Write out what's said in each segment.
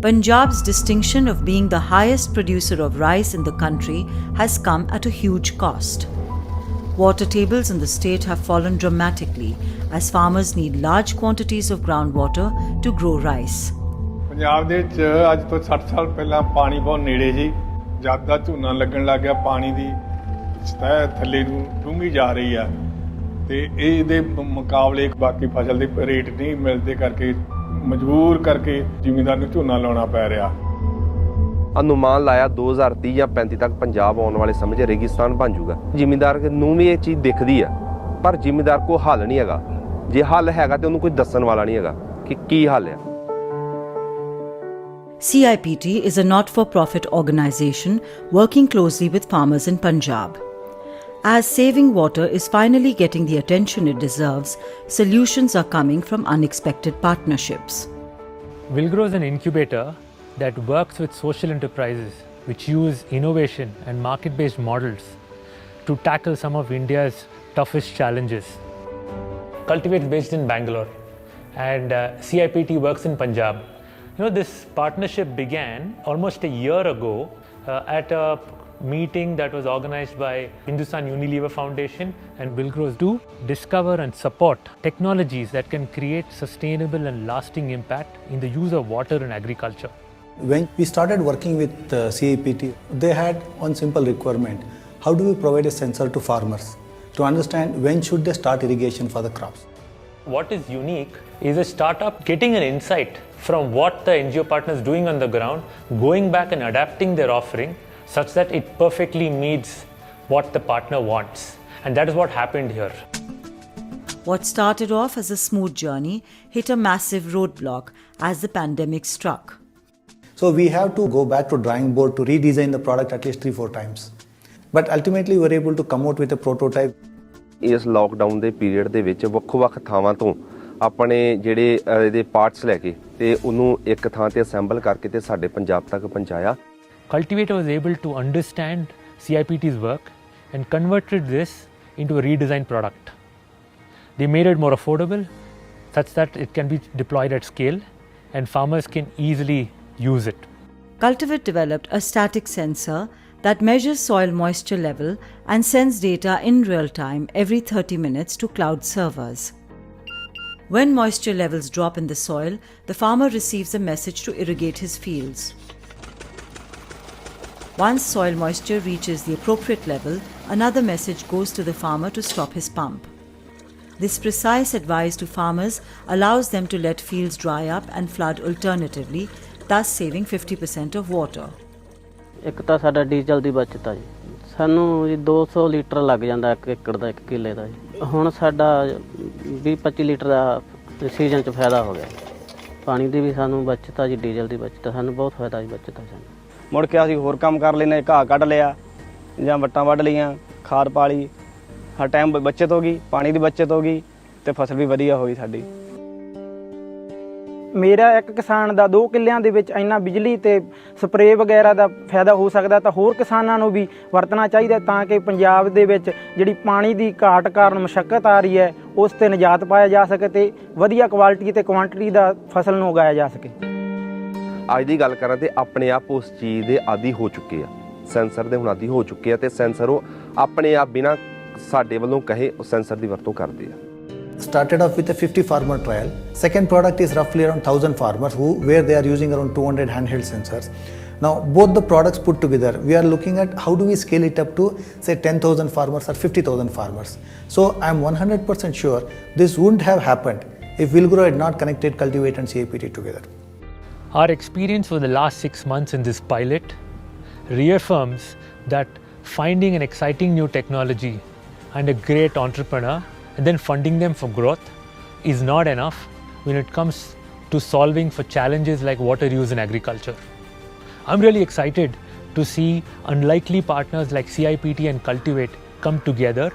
Punjab's distinction of being the highest producer of rice in the country has come at a huge cost. Water tables in the state have fallen dramatically as farmers need large quantities of groundwater to grow rice. Punjab ਦੇ ਵਿੱਚ ਅੱਜ ਤੋਂ 60 ਸਾਲ ਪਹਿਲਾਂ ਪਾਣੀ ਬਹੁਤ ਨੇੜੇ ਸੀ। ਜਦ ਦਾ ਝੋਨਾ ਲੱਗਣ ਲੱਗ ਗਿਆ ਪਾਣੀ ਦੀ ਸਤਹ ਥੱਲੇ ਨੂੰ ਡੂੰਘੀ ਜਾ ਰਹੀ ਆ ਤੇ ਇਹਦੇ ਮੁਕਾਬਲੇ ਬਾਕੀ ਫਸਲ ਦੇ ਰੇਟ ਨਹੀਂ ਮਿਲਦੇ ਕਰਕੇ ਮਜਬੂਰ ਕਰਕੇ ਜ਼ਿਮੀਂਦਾਰ ਨੂੰ ਝੋਨਾ ਲਾਉਣਾ ਪੈ ਰਿਹਾ। अनुमान लाया 2030 ਜਾਂ 35 ਤੱਕ ਪੰਜਾਬ ਆਉਣ ਵਾਲੇ ਸਮੇਂ 'ਚ ਰੇਗਿਸਤਾਨ ਬਣ ਜਾਊਗਾ। ਜ਼ਿਮੀਂਦਾਰ ਨੂੰ ਵੀ ਇਹ ਚੀਜ਼ ਦਿਖਦੀ ਆ ਪਰ ਜ਼ਿਮੀਂਦਾਰ ਕੋਲ ਹੱਲ ਨਹੀਂ ਹੈਗਾ। ਜੇ ਹੱਲ ਹੈਗਾ ਤੇ ਉਹਨੂੰ ਕੋਈ ਦੱਸਣ ਵਾਲਾ ਨਹੀਂ ਹੈਗਾ ਕਿ ਕੀ ਹੱਲ ਆ। CIPT is a not-for-profit organisation working closely with farmers in Punjab. As saving water is finally getting the attention it deserves, solutions are coming from unexpected partnerships. Willgrow is an incubator that works with social enterprises which use innovation and market-based models to tackle some of India's toughest challenges. Cultivate is based in Bangalore and CIPT works in Punjab. You know, this partnership began almost a year ago at a meeting that was organized by Hindustan Unilever Foundation and Willgrow to discover and support technologies that can create sustainable and lasting impact in the use of water in agriculture. When we started working with CIPT, they had one simple requirement. How do we provide a sensor to farmers to understand when should they start irrigation for the crops? What is unique is a startup getting an insight from what the NGO partner is doing on the ground, going back and adapting their offering such that it perfectly meets what the partner wants. And that is what happened here. What started off as a smooth journey hit a massive roadblock as the pandemic struck. So we have to go back to drawing board to redesign the product at least 3-4 times. But ultimately we were able to come out with a prototype. ਇਸ lockdown ਦੇ period ਦੇ ਵਿੱਚ ਵੱਖ-ਵੱਖ ਥਾਵਾਂ ਤੋਂ ਆਪਣੇ ਜਿਹੜੇ ਇਹਦੇ ਪਾਰਟਸ ਲੈ ਕੇ ਤੇ ਉਹਨੂੰ ਇੱਕ ਥਾਂ ਤੇ ਅਸੈਂਬਲ ਕਰਕੇ ਤੇ ਸਾਡੇ ਪੰਜਾਬ ਤੱਕ ਪਹੁੰਚਾਇਆ। Cultivator was able to understand CIPT's work and converted this into a redesigned product. They made it more affordable such that it can be deployed at scale and farmers can easily use it. Cultivate developed a static sensor that measures soil moisture level and sends data in real time every 30 minutes to cloud servers. When moisture levels drop in the soil, the farmer receives a message to irrigate his fields. Once soil moisture reaches the appropriate level, another message goes to the farmer to stop his pump. This precise advice to farmers allows them to let fields dry up and flood alternatively, thus saving 50% of water. ਇੱਕ ਤਾਂ ਸਾਡਾ diesel ਦੀ ਬਚਤ ਆ ਜੀ, ਸਾਨੂੰ ਜੀ 200 litre ਲੱਗ ਜਾਂਦਾ 1 ਏਕੜ ਦਾ 1 ਕਿੱਲੇ ਦਾ ਜੀ। ਹੁਣ ਸਾਡਾ 20-25 ਲੀਟਰ ਦਾ ਸੀਜ਼ਨ 'ਚ ਫਾਇਦਾ ਹੋ ਗਿਆ। ਪਾਣੀ ਦੀ ਵੀ ਸਾਨੂੰ ਬਚਤ ਆ ਜੀ, ਡੀਜ਼ਲ ਦੀ ਬਚਤ ਆ, ਸਾਨੂੰ ਬਹੁਤ ਫਾਇਦਾ ਜੀ ਬਚਤ ਆ ਸਾਨੂੰ। ਮੁੜ ਕੇ ਅਸੀਂ ਹੋਰ ਕੰਮ ਕਰ ਲੈਂਦੇ, ਘਾਹ ਕੱਢ ਲਿਆ ਜਾਂ ਵੱਟਾਂ ਵੱਢ ਲਈਆਂ, ਖਾਦ ਪਾ ਲਈ, ਹਰ ਟਾਈਮ ਬਚਤ ਹੋ ਗਈ, ਪਾਣੀ ਦੀ ਬਚਤ ਹੋ ਗਈ ਤੇ ਫਸਲ ਵੀ ਵਧੀਆ ਹੋਈ ਸਾਡੀ। ਮੇਰਾ ਇੱਕ ਕਿਸਾਨ ਦਾ 2 ਕਿੱਲਿਆਂ ਦੇ ਵਿੱਚ ਇੰਨਾ ਬਿਜਲੀ ਤੇ ਸਪਰੇਅ ਵਗੈਰਾ ਦਾ ਫਾਇਦਾ ਹੋ ਸਕਦਾ ਤਾਂ ਹੋਰ ਕਿਸਾਨਾਂ ਨੂੰ ਵੀ ਵਰਤਣਾ ਚਾਹੀਦਾ ਤਾਂ ਕਿ ਪੰਜਾਬ ਦੇ ਵਿੱਚ ਜਿਹੜੀ ਪਾਣੀ ਦੀ ਘਾਟ ਕਾਰਨ ਮੁਸ਼ੱਕਤ ਆ ਰਹੀ ਹੈ ਉਸ ਤੇ ਨਿਜਾਤ ਪਾਇਆ ਜਾ ਸਕੇ ਤੇ ਵਧੀਆ ਕੁਆਲਿਟੀ ਤੇ ਕੁਆਂਟੀਟੀ ਦਾ ਫਸਲ ਨੂੰ ਉਗਾਇਆ ਜਾ ਸਕੇ। ਅੱਜ ਦੀ ਗੱਲ ਕਰਾਂ ਤੇ ਆਪਣੇ ਆਪ ਉਸ ਚੀਜ਼ ਦੇ ਆਦੀ ਹੋ ਚੁੱਕੇ ਆ, ਸੈਂਸਰ ਦੇ ਹੁਣ ਆਦੀ ਹੋ ਚੁੱਕੇ ਆ ਤੇ ਸੈਂਸਰ ਉਹ ਆਪਣੇ ਆਪ ਬਿਨਾਂ ਸਾਡੇ ਵੱਲੋਂ ਕਹੇ ਉਹ ਸੈਂਸਰ ਦੀ ਵਰਤੋਂ ਕਰਦੇ ਆ। Started off with a 50 farmer trial. Second product is roughly around 1000 farmers where they are using around 200 handheld sensors. Now both the products put together, we are looking at how do we scale it up to say 10,000 farmers or 50,000 farmers. So I am 100% sure this wouldn't have happened if Willgrow had not connected Cultivate and CIPT together. Our experience for the last 6 months in this pilot reaffirms that finding an exciting new technology and a great entrepreneur and then funding them for growth is not enough when it comes to solving for challenges like water use in agriculture. I'm really excited to see unlikely partners like CIPT and Cultivate come together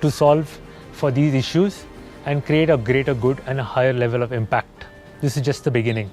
to solve for these issues and create a greater good and a higher level of impact. This is just the beginning.